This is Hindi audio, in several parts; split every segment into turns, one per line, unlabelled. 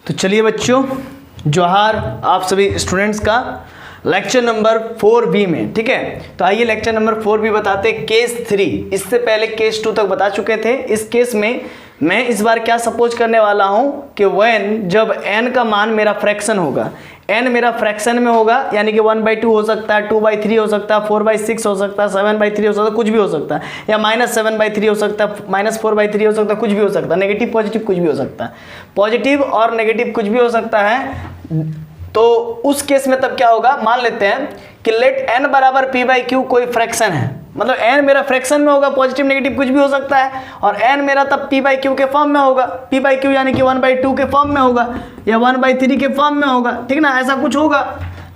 तो चलिए बच्चों, जोहार आप सभी स्टूडेंट्स का लेक्चर नंबर 4B में। ठीक है, तो आइए लेक्चर नंबर 4B बताते हैं केस 3। इससे पहले केस 2 तक बता चुके थे। इस केस में मैं इस बार क्या सपोज करने वाला हूं कि व्हेन जब n का मान मेरा फ्रैक्शन होगा, n मेरा फ्रैक्शन में होगा, यानी कि 1/2 हो सकता है, 2/3 हो सकता है, 4/6 हो सकता है, 7/3 हो सकता है, कुछ भी हो सकता है, या -7/3 हो सकता है, -4/3 हो सकता है, कुछ भी हो सकता है, नेगेटिव पॉजिटिव कुछ भी हो सकता है, पॉजिटिव और नेगेटिव कुछ भी हो सकता है। तो उस केस में तब क्या होगा, मान लेते हैं कि लेट n बराबर p/q कोई फ्रैक्शन है, मतलब n मेरा फ्रैक्शन में होगा, पॉजिटिव नेगेटिव कुछ भी हो सकता है, और n मेरा तब p/q के फॉर्म में होगा, p/q यानी कि 1/2 के फॉर्म में होगा या 1/3 के फॉर्म में होगा। ठीक ना, ऐसा कुछ होगा।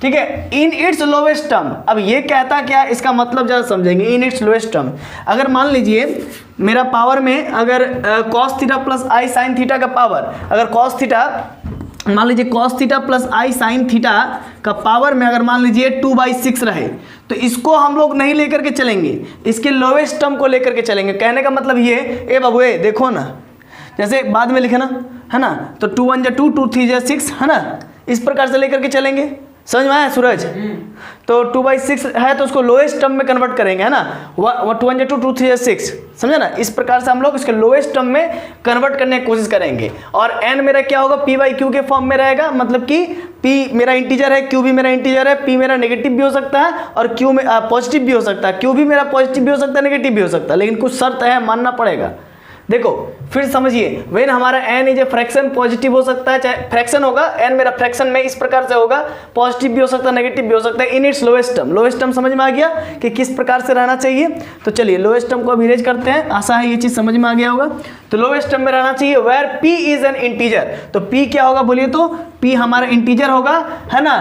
ठीक है, इन इट्स लोएस्ट टर्म। अब ये कहता क्या, इसका मतलब ज़रा समझेंगे। इन इट्स लोएस्ट टर्म, अगर मान लीजिए मेरा पावर में अगर cos थीटा प्लस आई साइन थीटा का पावर, अगर cos थीटा मान लीजिए cos थीटा प्लस आई साइन थीटा का पावर में अगर मान लीजिए 2/6 रहे, तो इसको हम लोग नहीं लेकर के चलेंगे, इसके लोएस्ट टर्म को लेकर के चलेंगे। कहने का मतलब ये, ए बाबू ए देखो ना, जैसे बाद में लिखे ना, है ना, तो 2 1 2 2 3 6, है ना, इस प्रकार से लेकर के चलेंगे। समझ में आया सूरज? तो 2/6 है तो उसको लोएस्ट टर्म में कन्वर्ट करेंगे, है ना, 2 1 2 2 3 6, समझे ना। इस प्रकार से हम लोग इसके लोएस्ट टर्म में कन्वर्ट करने की कोशिश करेंगे। और n मेरा क्या होगा, p/q के फॉर्म में रहेगा, मतलब कि p मेरा इंटीजर है, q भी मेरा इंटीजर है, p मेरा नेगेटिव भी हो सकता है और q में पॉजिटिव भी हो सकता है, q भी मेरा पॉजिटिव भी हो सकता है, नेगेटिव भी हो सकता है, लेकिन कुछ शर्त है, मानना पड़ेगा। देखो फिर समझिए, वेन हमारा n is a fraction, positive हो सकता है, चाहे फ्रैक्शन होगा, n मेरा फ्रैक्शन में इस प्रकार से होगा, पॉजिटिव भी हो सकता है, नेगेटिव भी हो सकता है, in its lowest term. Lowest term समझ में आ गया कि किस प्रकार से रहना चाहिए। तो चलिए लोएस्ट टर्म को अब इरेज करते हैं, आशा है ये चीज समझ में आ गया होगा। तो लोएस्ट टर्म में रहना चाहिए where p is an integer. तो p क्या होगा बोलिए तो, p हमारा इंटीजर होगा, है ना,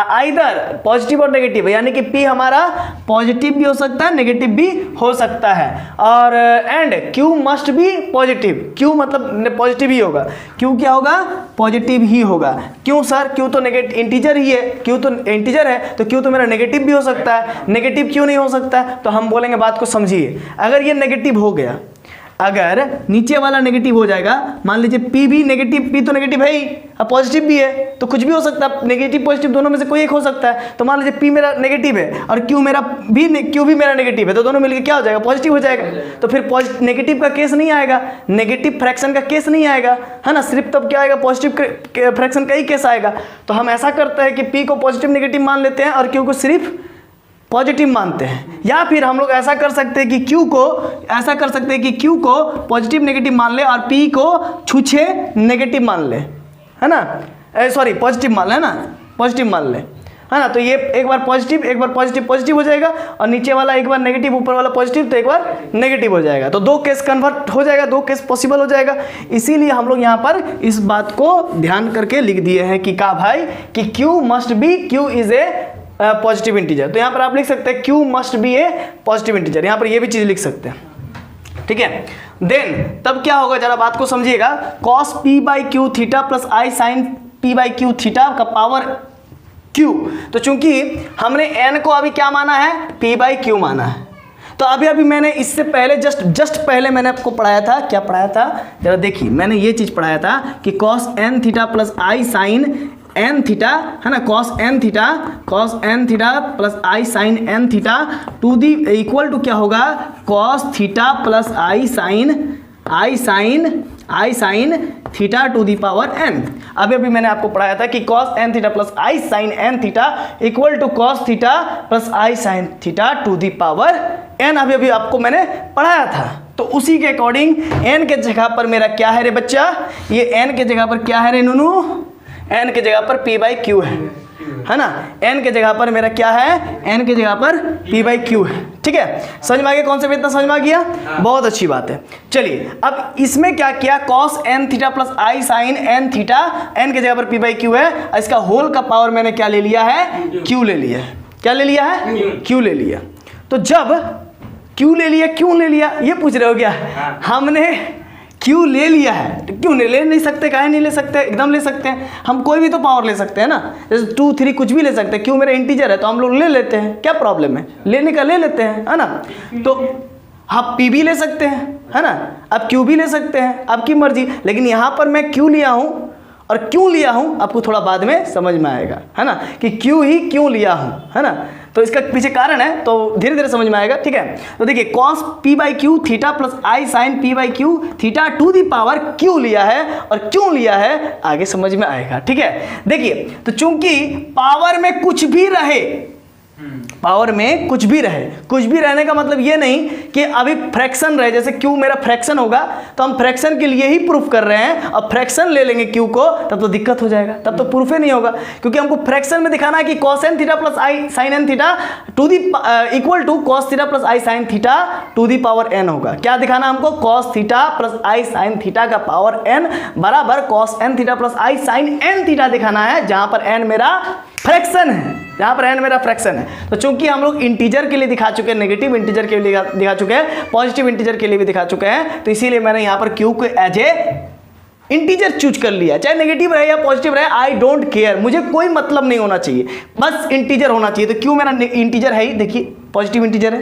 आइदर पॉजिटिव और नेगेटिव, यानी कि p हमारा पॉजिटिव भी हो सकता है, नेगेटिव भी हो सकता है, और and q must be positive. q मतलब पॉजिटिव ही होगा, q क्या होगा, पॉजिटिव ही होगा। क्यों सर, q तो नेगेटिव इंटीजर ही है, q तो इंटीजर है, तो q तो मेरा नेगेटिव भी हो सकता है, नेगेटिव क्यों नहीं हो सकता है? तो हम बोलेंगे, बात को समझिए, अगर ये नेगेटिव हो गया, अगर नीचे वाला नेगेटिव हो जाएगा, मान लीजिए p भी नेगेटिव, p तो नेगेटिव है ही, अब पॉजिटिव भी है, तो कुछ भी हो सकता है, नेगेटिव पॉजिटिव दोनों में से कोई एक हो सकता है। तो मान लीजिए p मेरा नेगेटिव है और q भी मेरा नेगेटिव है, तो दोनों मिलकर क्या हो जाएगा, पॉजिटिव हो जाएगा। तो फिर नेगेटिव का केस नहीं आएगा, नेगेटिव फ्रैक्शन का केस नहीं आएगा, है ना, सिर्फ तब क्या आएगा, पॉजिटिव फ्रैक्शन का ही केस आएगा। तो हम ऐसा करते हैं कि p को पॉजिटिव नेगेटिव मान लेते हैं और q को सिर्फ पॉजिटिव मानते हैं, या फिर हम लोग ऐसा कर सकते हैं कि क्यू को पॉजिटिव नेगेटिव मान ले और p को छूछे नेगेटिव मान ले, है ना, सॉरी पॉजिटिव मान ले, है ना, पॉजिटिव मान ले, है ना। तो ये एक बार पॉजिटिव, एक बार पॉजिटिव हो जाएगा, और नीचे वाला एक बार नेगेटिव, ऊपर वाला पॉजिटिव, तो एक बार नेगेटिव हो जाएगा। तो दो केस कन्वर्ट हो जाएगा, दो केस पॉसिबल हो जाएगा। इसीलिए हम लोग यहाँ पर इस बात को ध्यान करके लिख दिए हैं कि का भाई कि q must be, q is a positive integer. तो यहाँ पर आप लिख सकते हैं q must be A positive integer, यहाँ पर ये भी चीज लिख सकते हैं। ठीक है, देन तब क्या होगा, जरा बात को समझिएगा, cos p/q थीटा प्लस आई साइन p/q थीटा का पावर q। तो चूंकि हमने n को अभी क्या माना है, p/q माना है, तो अभी मैंने इससे पहले जस्ट पहले मैंने आपको पढ़ाया था, क्या पढ़ाया था जरा देखिए, मैंने ये चीज पढ़ाया था कि cos n थीटा प्लस आई साइन n थीटा, है ना, cos n theta plus I sine n theta to the equal to क्या होगा, cos theta plus I sine theta to the power n। अभी मैंने आपको पढ़ाया था कि cos n theta plus I sine n theta equal to cos theta plus I sine theta to the power n। अभी आपको मैंने पढ़ाया था। तो उसी के अकॉर्डिंग n के जगह पर मेरा क्या है रे बच्चा, ये n के जगह पर क्या है रे नूनू, n के जगह पर p/q है ना, n के जगह पर मेरा क्या है, n के जगह पर p/q है। ठीक है, समझ में आ गया, कॉन्सेप्ट इतना समझ में आ गया, बहुत अच्छी बात है। चलिए अब इसमें क्या किया, cos n थीटा प्लस आई साइन n थीटा, n के जगह पर p/q है, इसका होल का पावर मैंने क्या ले लिया है, q ले लिया है। क्या ले लिया है, q ले लिया। तो जब q ले लिया, क्यों ले लिया, ये पूछ रहे हो क्या, हमने क्यों ले लिया है, तो क्यों ले नहीं सकते, काहे नहीं ले सकते, एकदम ले सकते हैं, हम कोई भी तो पावर ले सकते हैं ना, जैसे 2 3 कुछ भी ले सकते हैं, क्यों मेरा इंटीजर है तो हम लोग ले लेते हैं, क्या प्रॉब्लम है, लेने का ले लेते हैं, है ना। तो आप p भी ले सकते हैं, है ना, आप q भी ले सकते हैं, आपकी मर्जी। लेकिन यहाँ पर मैं q लिया हूँ और क्यों लिया हूं आपको थोड़ा बाद में समझ में आएगा, है ना, कि क्यों ही क्यों लिया हूं, है ना, तो इसका पीछे कारण है, तो धीरे धीरे समझ में आएगा, ठीक है। तो देखिए cos p by Q theta plus I sine p by Q theta to the power क्यों लिया है और क्यों लिया है आगे समझ में आएगा, ठीक है। देखिए तो चूंकि पावर में कुछ भी रहे, पावर में कुछ भी रहे, कुछ भी रहने का मतलब ये नहीं कि अभी फ्रैक्शन रहे, जैसे क्यू मेरा फ्रैक्शन होगा तो हम फ्रैक्शन के लिए ही प्रूफ कर रहे हैं, अब फ्रैक्शन ले लेंगे क्यू को तब तो दिक्कत हो जाएगा, तब तो प्रूफ ही नहीं होगा, क्योंकि हमको फ्रैक्शन में दिखाना है कि cos n theta plus I sine n theta to the equal to cos theta plus I sine theta to the power n होगा। क्या दिखाना हमको, cos थीटा प्लस आई साइन थीटा का पावर n बराबर cos n थीटा प्लस आई साइन n थीटा दिखाना है, जहां पर n मेरा फ्रैक्शन है, जहां पर n मेरा फ्रैक्शन है। तो चूंकि हम लोग इंटीजर के लिए दिखा चुके हैं, नेगेटिव इंटीजर के लिए दिखा चुके हैं, पॉजिटिव इंटीजर के लिए भी दिखा चुके हैं, तो इसीलिए मैंने यहां पर q को एज ए इंटीजर चूज कर लिया, चाहे नेगेटिव रहे या पॉजिटिव रहे, आई डोंट केयर, मुझे कोई मतलब नहीं होना चाहिए, बस इंटीजर होना चाहिए। तो क्यों मेरा इंटीजर है ही, देखिए पॉजिटिव इंटीजर है,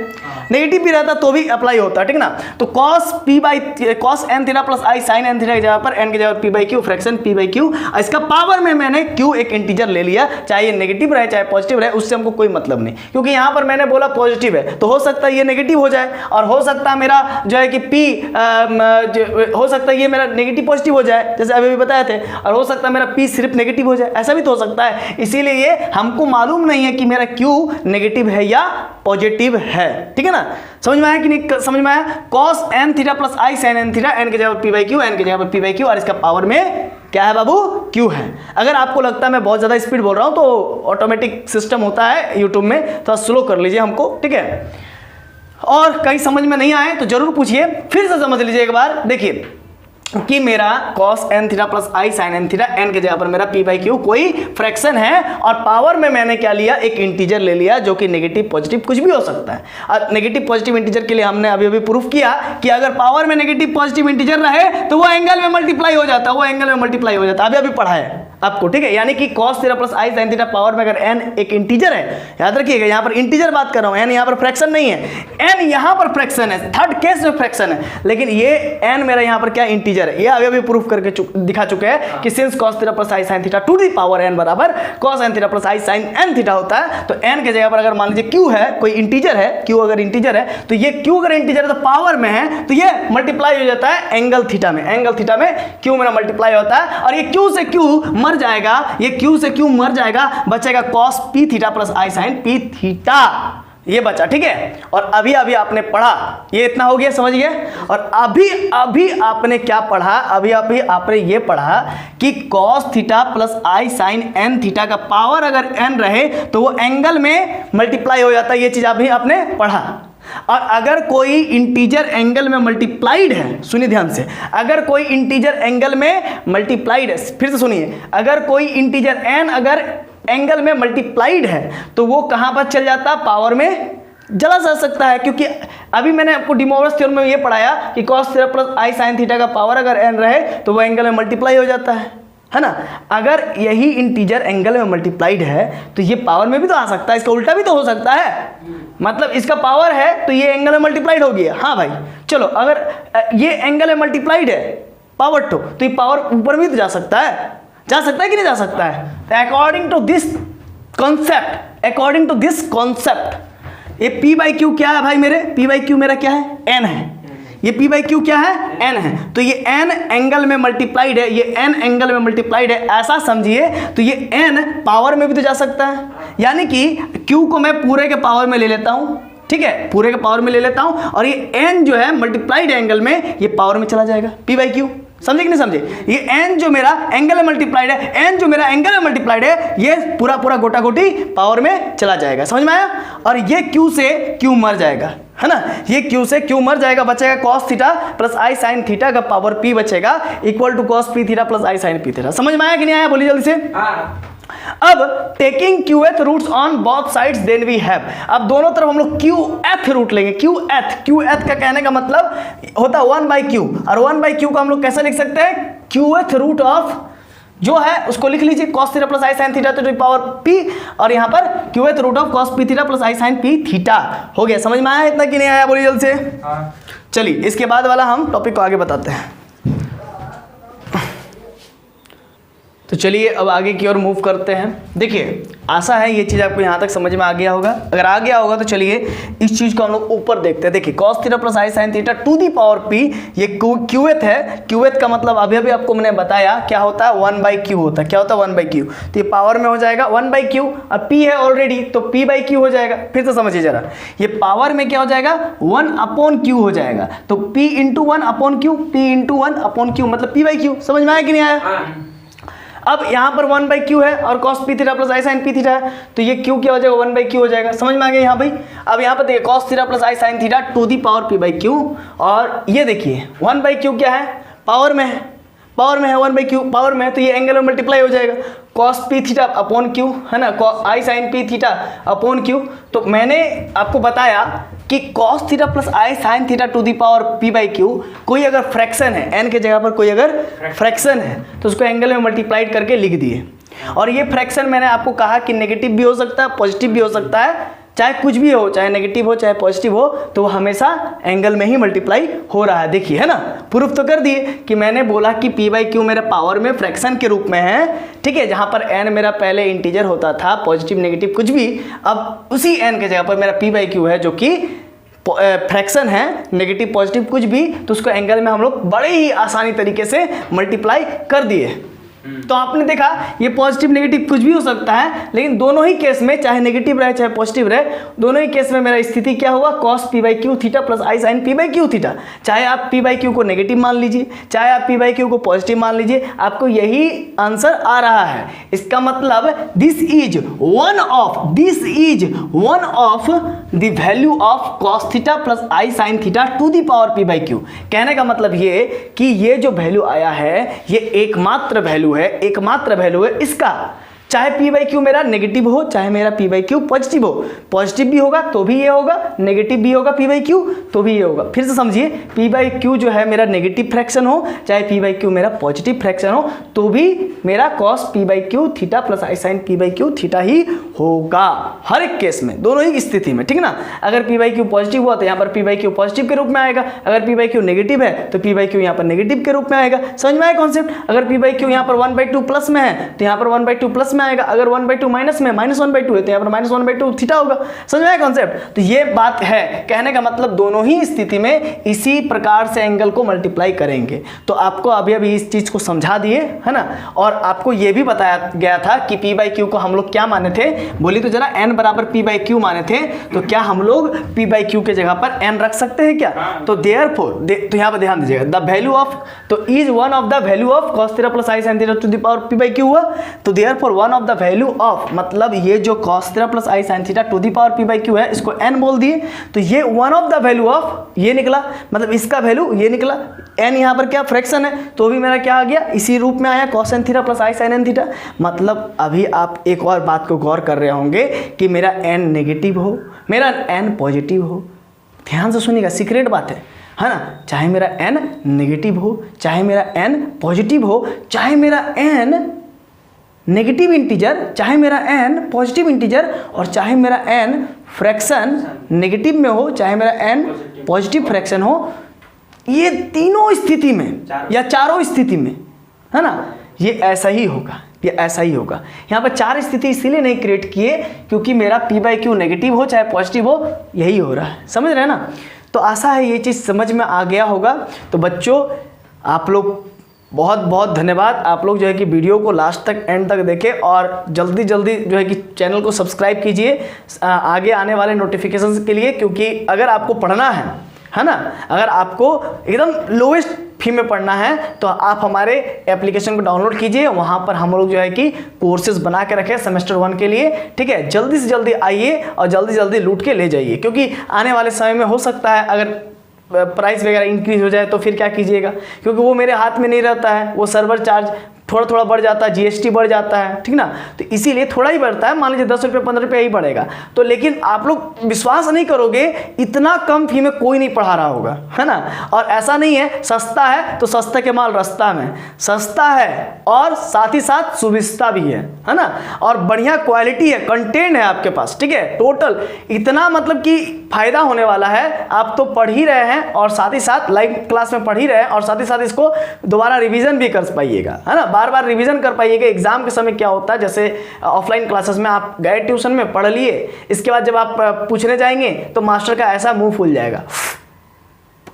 नेगेटिव भी रहता तो भी अप्लाई होता, ठीक ना। तो cos n थीटा प्लस आई साइन n थीटा की जगह पर n की जगह p by Q fraction p by Q, इसका पावर में मैंने q एक इंटीजर ले लिया, चाहे ये नेगेटिव रहे चाहे पॉजिटिव रहे, उससे हमको कोई मतलब नहीं, क्योंकि यहाँ पर मैंने बोला पॉजिटिव है तो हो सकता है ये नेगेटिव हो जाए, और हो सकता है मेरा जो है कि p हो सकता है ये मेरा नेगेटिव पॉजिटिव हो जाए, जैसे अभी भी बताए थे, और हो सकता है मेरा p सिर्फ नेगेटिव हो जाए, ऐसा भी तो हो सकता है। इसीलिए ये हमको मालूम नहीं है कि मेरा q नेगेटिव है या पॉजिटिव है, ठीक है ना। समझ में आया कि नहीं समझ में आया, cos n थीटा प्लस आई साइन n थीटा, n की जगह पर p बाई क्यू, n की जगह पर p बाई क्यू, और इसका पावर में क्या है बाबू, q है। अगर आपको लगता है मैं बहुत ज़्यादा स्पीड बोल रहा हूँ तो ऑटोमेटिक सिस्टम होता है यूट्यूब में, थोड़ा स्लो कर लीजिए हमको, ठीक है। और कहीं समझ में नहीं आए तो जरूर पूछिए, फिर से समझ लीजिए एक बार। देखिए कि मेरा cos n थीटा प्लस आई साइन n थीटा, n की जगह पर मेरा p बाई क्यू कोई फ्रैक्शन है, और पावर में मैंने क्या लिया, एक इंटीजर ले लिया जो कि नेगेटिव पॉजिटिव कुछ भी हो सकता है। और नेगेटिव पॉजिटिव इंटीजर के लिए हमने अभी अभी प्रूफ किया कि अगर पावर में नेगेटिव पॉजिटिव इंटीजर रहे तो वो एंगल में मल्टीप्लाई हो जाता है, वो एंगल में मल्टीप्लाई हो जाता है, अभी पढ़ा है आपको, ठीक है। यानी कि cos थीटा प्लस आई साइन थीटा पावर में अगर n एक इंटीजर है, याद रखिएगा यहाँ पर इंटीजर बात कर रहा हूँ, n यहाँ पर फ्रैक्शन नहीं है, n यहाँ पर फ्रैक्शन है, थर्ड केस में फ्रैक्शन है, लेकिन ये n मेरा यहाँ पर क्या इंटीजर है, ये अभी अभी प्रूफ करके दिखा चुके हैं कि since cos theta plus I sine theta to the power n बराबर cos n थीटा प्लस आई साइन n थीटा होता है। तो n के जगह पर अगर मान लीजिए q है, कोई इंटीजर है, q अगर इंटीजर है तो ये q अगर इंटीजर है तो पावर में है तो ये मल्टीप्लाई हो जाता है एंगल थीटा में, एंगल थीटा में q मेरा मल्टीप्लाई होता है, और ये q से q मर जाएगा, ये q से q मर जाएगा, बचेगा cos p थीटा प्लस आई साइन p थीटा, ये बचा, ठीक है। और अभी अभी आपने पढ़ा, ये इतना हो गया, समझ गए। और अभी अभी आपने क्या पढ़ा, अभी अभी आपने ये पढ़ा कि cos थीटा प्लस आई साइन n थीटा का पावर अगर n रहे तो वो एंगल में मल्टीप्लाई हो जाता है, ये चीज अभी आपने पढ़ा। और अगर कोई इंटीजर एंगल में मल्टीप्लाइड है, सुनिए ध्यान से, अगर कोई इंटीजर एंगल में मल्टीप्लाइड है, फिर से सुनिए, अगर कोई इंटीजर n अगर एंगल में मल्टीप्लाइड है तो वो कहां पर चल जाता है, पावर में चला जा सकता है, क्योंकि अभी मैंने आपको डिमोवर्स थ्योरम में ये पढ़ाया कि cos थीटा प्लस आई साइन थीटा का पावर अगर n रहे तो वो एंगल में मल्टीप्लाई हो जाता है ना। अगर यही इंटीजर एंगल में मल्टीप्लाइड है तो ये पावर में भी तो आ सकता है, इसका उल्टा भी तो हो सकता है, मतलब इसका पावर है तो ये एंगल में मल्टीप्लाइड हो गया। हाँ भाई चलो, अगर ये एंगल में मल्टीप्लाइड है पावर टू तो ये पावर ऊपर भी तो जा सकता है कि नहीं जा सकता है। तो अकॉर्डिंग टू दिस कॉन्सेप्ट ये p बाई क्यू क्या है भाई मेरे, p बाई क्यू मेरा क्या है, n है, ये p बाई क्यू क्या है, n है। तो ये n एंगल में मल्टीप्लाइड है, ये n एंगल में मल्टीप्लाइड है, ऐसा समझिए। तो ये n पावर में भी तो जा सकता है, यानी कि q को मैं पूरे के पावर में ले लेता हूं, ठीक है, पूरे के पावर में ले लेता हूं, और ये n जो है मल्टीप्लाइड एंगल में ये पावर में चला जाएगा, p बाई क्यू, समझे कि नहीं समझे। ये n जो मेरा एंगल में मल्टीप्लाइड है, n जो मेरा एंगल में मल्टीप्लाइड है, ये पूरा पूरा गोटा गोटी पावर में चला जाएगा, समझ में आया। और ये q से q मर जाएगा, है ना, ये q से q मर जाएगा, बचेगा cos थीटा प्लस आई साइन थीटा का पावर p बचेगा equal to cos p theta plus I sine p theta. समझ में आया कि नहीं आया, बोलिए जल्दी से। अब taking qth roots on both sides then we have, अब दोनों तरफ हम लोग qth रूट लेंगे। qth का कहने का मतलब होता है 1/q, और 1/q को हम लोग कैसे लिख सकते हैं, qth रूट ऑफ जो है उसको लिख लीजिए cos theta plus I sine theta to the power p, और यहाँ पर qth root of cos p theta plus I sine p theta हो गया। समझ में आया इतना कि नहीं आया, बोलिए जल्दी से। चलिए इसके बाद वाला हम टॉपिक को आगे बताते हैं। चलिए अब आगे की ओर मूव करते हैं। देखिए आशा है ये चीज़ आपको यहाँ तक समझ में आ गया होगा। अगर आ गया होगा तो चलिए इस चीज़ को हम लोग ऊपर देखते हैं। देखिए cos theta plus I sine theta to the power p, ये क्यूएथ है। क्यूएथ का मतलब अभी आपको मैंने बताया क्या होता है, 1/q होता है। क्या होता है 1/q, तो ये पावर में हो जाएगा 1/q, अब p है ऑलरेडी तो p/q हो जाएगा। फिर से समझिए जरा, ये पावर में क्या हो जाएगा 1/q हो जाएगा, तो p into 1/q, p into 1/q मतलब p/q। समझ में आया कि नहीं आया? अब यहाँ पर 1/q है और cos p थीटा प्लस आई साइन p थीटा है, तो ये q क्या हो जाएगा 1/q हो जाएगा। समझ में आ गया यहाँ भाई? अब यहाँ पर देखिए cos theta plus I sine theta to the power p/q, और ये देखिए 1/q क्या है, पावर में है, पावर में है 1/q, पावर में है, तो ये एंगल में मल्टीप्लाई हो जाएगा cos p theta upon q, है ना, i sine p theta upon q। तो मैंने आपको बताया कि cos theta plus I sine theta to the power p/q कोई अगर फ्रैक्शन है, n के जगह पर कोई अगर फ्रैक्शन है तो उसको एंगल में मल्टीप्लाइड करके लिख दिए। और ये फ्रैक्शन मैंने आपको कहा कि नेगेटिव भी हो सकता है, पॉजिटिव भी हो सकता है, चाहे कुछ भी हो, चाहे नेगेटिव हो चाहे पॉजिटिव हो, तो वो हमेशा एंगल में ही मल्टीप्लाई हो रहा है। देखिए है ना, प्रूफ तो कर दिए कि मैंने बोला कि p/q मेरा पावर में फ्रैक्शन के रूप में है, ठीक है, जहां पर n मेरा पहले इंटीजर होता था, पॉजिटिव नेगेटिव कुछ भी, अब उसी n के जगह पर मेरा p/q है जो कि फ्रैक्शन है, नेगेटिव पॉजिटिव कुछ भी, तो उसको एंगल में हम लोग बड़े ही आसानी तरीके से मल्टीप्लाई कर दिए। तो आपने देखा ये पॉजिटिव नेगेटिव कुछ भी हो सकता है, लेकिन दोनों ही केस में चाहे नेगेटिव रहे चाहे पॉजिटिव रहे, दोनों ही केस में मेरा स्थिति क्या होगा cos p/q थीटा प्लस आई साइन p/q थीटा। चाहे आप p/q को नेगेटिव मान लीजिए, चाहे आप p/q को पॉजिटिव मान लीजिए, आपको यही आंसर आ रहा है। इसका मतलब this is one of the value of cos theta plus I sine theta to the power p/q। कहने का मतलब ये कि ये जो वैल्यू आया है ये एकमात्र वैल्यू है इसका, चाहे p/q मेरा नेगेटिव हो चाहे मेरा p/q पॉजिटिव हो, पॉजिटिव भी होगा तो भी ये होगा, नेगेटिव भी होगा p/q तो भी ये होगा। फिर से समझिए, p/q जो है मेरा नेगेटिव फ्रैक्शन हो चाहे p/q मेरा पॉजिटिव फ्रैक्शन हो, तो भी मेरा cos p/q थीटा प्लस आई साइन p/q थीटा ही होगा, हर एक केस में, दोनों ही स्थिति में, ठीक ना। अगर p/q पॉजिटिव हुआ तो यहाँ पर p/q पॉजिटिव के रूप में आएगा, अगर p/q नेगेटिव है तो p/q यहाँ पर नेगेटिव के रूप में आएगा। समझ में आया कॉन्सेप्ट? अगर p/q यहाँ पर 1/2 प्लस में है तो यहाँ पर 1/2 प्लस में आएगा, अगर 1/2 माइनस में -1/2 है तो यहाँ पर -1/2 थीटा होगा। समझ में आया कॉन्सेप्ट? तो ये बात है, कहने का मतलब दोनों ही स्थिति में इसी प्रकार से एंगल को मल्टीप्लाई करेंगे। तो आपको अभी इस चीज को समझा दिए, है ना, और आपको ये भी बताया गया था कि p/q को हम लोग क्या माने थे, बोली तो जरा n बराबर p/q माने थे, तो क्या हम लोग p/q के जगह पर n रख सकते हैं क्या? तो देयरफॉर तो यहाँ पर ध्यान दीजिएगा, द वैल्यू ऑफ, तो is one of the value of cos theta plus I sine theta to the power p/q हुआ, तो therefore one of the value of, मतलब ये जो cos theta plus I sine theta to the power p/q है, इसको n बोल दिए, तो ये one of the value of ये निकला, मतलब इसका वैल्यू ये निकला। n यहाँ पर क्या फ्रैक्शन है तो भी मेरा क्या आ गया, इसी रूप में आया cos n थीटा प्लस आई साइन n थीटा। मतलब अभी आप एक और बात को गौर कर रहे होंगे कि मेरा n नेगेटिव हो मेरा n पॉजिटिव हो, ध्यान से सुनिएगा, सीक्रेट बात है ना, चाहे मेरा n नेगेटिव हो चाहे मेरा n पॉजिटिव हो, चाहे मेरा n नेगेटिव इंटीजर चाहे मेरा n पॉजिटिव इंटीजर, और चाहे मेरा n फ्रैक्शन नेगेटिव में हो चाहे मेरा n पॉजिटिव फ्रैक्शन हो, ये तीनों स्थिति में या चारों स्थिति में, है ना, ये ऐसा ही होगा, ये ऐसा ही होगा। यहाँ पर चार स्थिति इसीलिए नहीं क्रिएट किए क्योंकि मेरा p/q नेगेटिव हो चाहे पॉजिटिव हो, यही हो रहा है। समझ रहे हैं ना? तो आशा है ये चीज़ समझ में आ गया होगा। तो बच्चों आप लोग बहुत बहुत धन्यवाद, आप लोग जो है कि वीडियो को लास्ट तक एंड तक देखें और जल्दी जल्दी जो है कि चैनल को सब्सक्राइब कीजिए आगे आने वाले नोटिफिकेशंस के लिए, क्योंकि अगर आपको पढ़ना है ना, अगर आपको एकदम लोएस्ट फी में पढ़ना है तो आप हमारे एप्लीकेशन को डाउनलोड कीजिए, वहाँ पर हम लोग जो है कि कोर्सेज बना के रखे सेमेस्टर 1 के लिए, ठीक है। जल्दी से जल्दी आइए और जल्दी जल्दी लूट के ले जाइए, क्योंकि आने वाले समय में हो सकता है अगर प्राइस वगैरह इंक्रीज हो जाए तो फिर क्या कीजिएगा, क्योंकि वो मेरे हाथ में नहीं रहता है, वो सर्वर चार्ज थोड़ा थोड़ा बढ़ जाता है, जीएसटी बढ़ जाता है, ठीक ना, तो इसीलिए थोड़ा ही बढ़ता है, मान लीजिए 10 रुपये 15 रुपये ही बढ़ेगा। तो लेकिन आप लोग विश्वास नहीं करोगे, इतना कम फी में कोई नहीं पढ़ा रहा होगा, है ना। और ऐसा नहीं है सस्ता है तो सस्ता के माल रास्ता में, सस्ता है और साथ ही साथ सुविधा भी है ना, और बढ़िया क्वालिटी है, कंटेंट है आपके पास, ठीक है। टोटल इतना मतलब कि फायदा होने वाला है, आप तो पढ़ ही रहे हैं और साथ ही साथ लाइव क्लास में पढ़ ही रहे हैं और साथ ही साथ इसको दोबारा रिवीजन भी कर पाइएगा, है ना। बार बार रिवीजन कर पाइएगा। एग्जाम के समय क्या होता है, जैसे ऑफलाइन क्लासेस में आप गए ट्यूशन में, पढ़ लिए, इसके बाद जब आप पूछने जाएंगे तो मास्टर का ऐसा मुंह फूल जाएगा,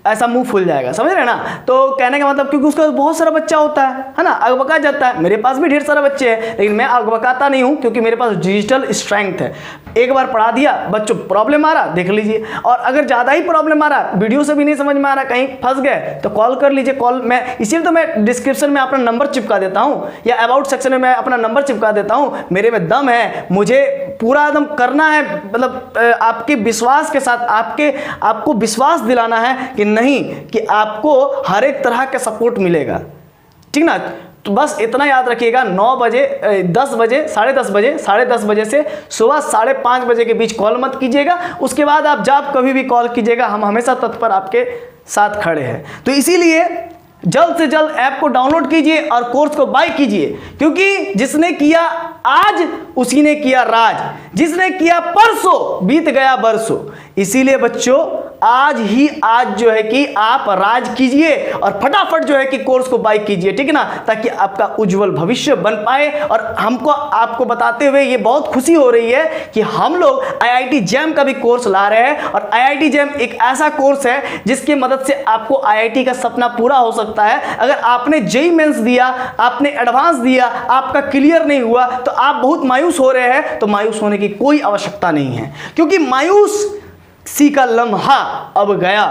ऐसा मुंह फूल जाएगा, समझ रहे हैं ना। तो कहने का मतलब, क्योंकि उसका बहुत सारा बच्चा होता है ना, अगबका जाता है। मेरे पास भी ढेर सारा बच्चे हैं, लेकिन मैं अगबकाता नहीं हूं, क्योंकि मेरे पास डिजिटल स्ट्रेंथ है। एक बार पढ़ा दिया, बच्चों प्रॉब्लम आ रहा देख लीजिए, और अगर ज़्यादा ही प्रॉब्लम आ रहा, वीडियो से भी नहीं समझ में आ रहा, कहीं फंस गए तो कॉल कर लीजिए। कॉल मैं इसीलिए तो मैं डिस्क्रिप्शन में अपना नंबर चिपका देता हूँ, या अबाउट सेक्शन में मैं अपना नंबर चिपका देता हूँ। मेरे में दम है, मुझे पूरा एकदम करना है, मतलब आपके विश्वास के साथ आपको विश्वास दिलाना है कि नहीं, कि आपको हर एक तरह का सपोर्ट मिलेगा, ठीक ना। तो बस इतना याद रखिएगा, 9 बजे 10 बजे, साढ़े दस बजे से सुबह 5:30 बजे के बीच कॉल मत कीजिएगा। उसके बाद आप जब कभी भी कॉल कीजिएगा, हम हमेशा तत्पर आपके साथ खड़े हैं। तो इसीलिए जल्द से जल्द ऐप को डाउनलोड कीजिए और कोर्स को बाय कीजिए, क्योंकि जिसने किया आज उसी ने किया राज, जिसने किया परसों बीत गया बरसों। इसीलिए बच्चों आज जो है कि आप राज कीजिए और फटाफट जो है कि कोर्स को बाय कीजिए, ठीक है ना, ताकि आपका उज्जवल भविष्य बन पाए। और हमको आपको बताते हुए ये बहुत खुशी हो रही है कि हम लोग IIT जैम का भी कोर्स ला रहे हैं, और IIT जैम एक ऐसा कोर्स है जिसकी मदद से आपको IIT का सपना पूरा हो सकता है। अगर आपने JEE मेंस दिया, आपने एडवांस दिया, आपका क्लियर नहीं हुआ, तो आप बहुत मायूस हो रहे हैं, तो मायूस होने की कोई आवश्यकता नहीं है, क्योंकि मायूसी का लम्हा अब गया,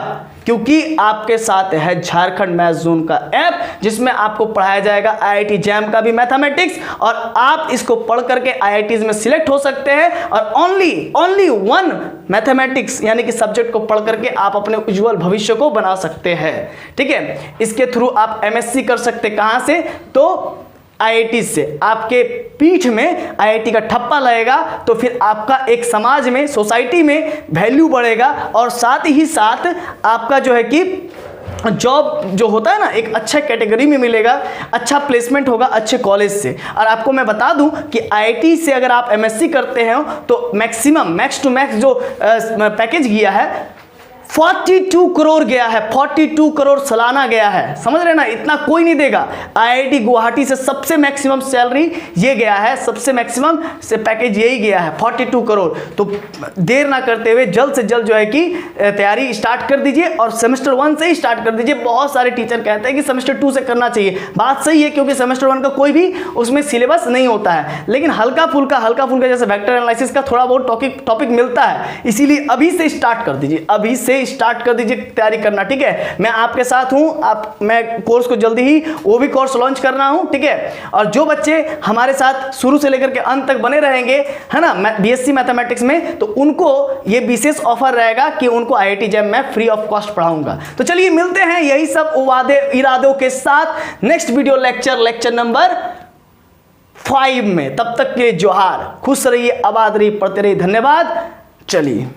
क्योंकि आपके साथ है झारखंड मैथ जोन का ऐप, जिसमें आपको पढ़ाया जाएगा IIT जैम का भी मैथमेटिक्स, और आप इसको पढ़ करके IITs में सिलेक्ट हो सकते हैं। और ओनली वन मैथमेटिक्स यानी कि सब्जेक्ट को पढ़ करके आप अपने उज्जवल भविष्य को बना सकते हैं, ठीक है। इसके थ्रू आप MSc कर सकते, कहाँ से, तो IIT से। आपके पीठ में IIT का ठप्पा लगेगा, तो फिर आपका एक समाज में, सोसाइटी में वैल्यू बढ़ेगा, और साथ ही साथ आपका जो है कि जॉब जो होता है ना, एक अच्छा कैटेगरी में मिलेगा, अच्छा प्लेसमेंट होगा अच्छे कॉलेज से। और आपको मैं बता दूं कि IIT से अगर आप MSc करते हैं तो मैक्स टू मैक्स जो पैकेज गया है 42 करोड़ गया है, 42 करोड़ सालाना गया है, समझ रहे ना। इतना कोई नहीं देगा। IIT गुवाहाटी से सबसे मैक्सिमम सैलरी ये गया है, सबसे मैक्सिमम से पैकेज यही गया है 42 करोड़। तो देर ना करते हुए जल्द से जल्द जो है कि तैयारी स्टार्ट कर दीजिए, और सेमेस्टर 1 से ही स्टार्ट कर दीजिए। बहुत सारे टीचर कहते हैं कि सेमेस्टर 2 से करना चाहिए, बात सही है, क्योंकि सेमेस्टर 1 का कोई भी उसमें सिलेबस नहीं होता है, लेकिन हल्का फुल्का जैसे वेक्टर एनालिसिस का थोड़ा बहुत टॉपिक मिलता है। इसीलिए अभी से स्टार्ट कर दीजिए, अभी से स्टार्ट कर दीजिए तैयारी करना, ठीक है। मैं आपके साथ हूं, मैं कोर्स को जल्दी ही वो भी कोर्स लॉन्च कर रहा हूं, ठीक है। और जो बच्चे हमारे साथ शुरू से लेकर के अंत तक बने रहेंगे, है ना, BSc मैथमेटिक्स में, तो उनको ये विशेष ऑफर रहेगा कि उनको IIT जैम में फ्री ऑफ कॉस्ट पढ़ाऊंगा। तो चलिए मिलते हैं यही सब वादे इरादों के साथ नेक्स्ट वीडियो लेक्चर नंबर 5 में। तब तक के लिए जोहार, खुश रहिए, आबाद रहिए, पढ़ते रहिए। धन्यवाद। चलिए।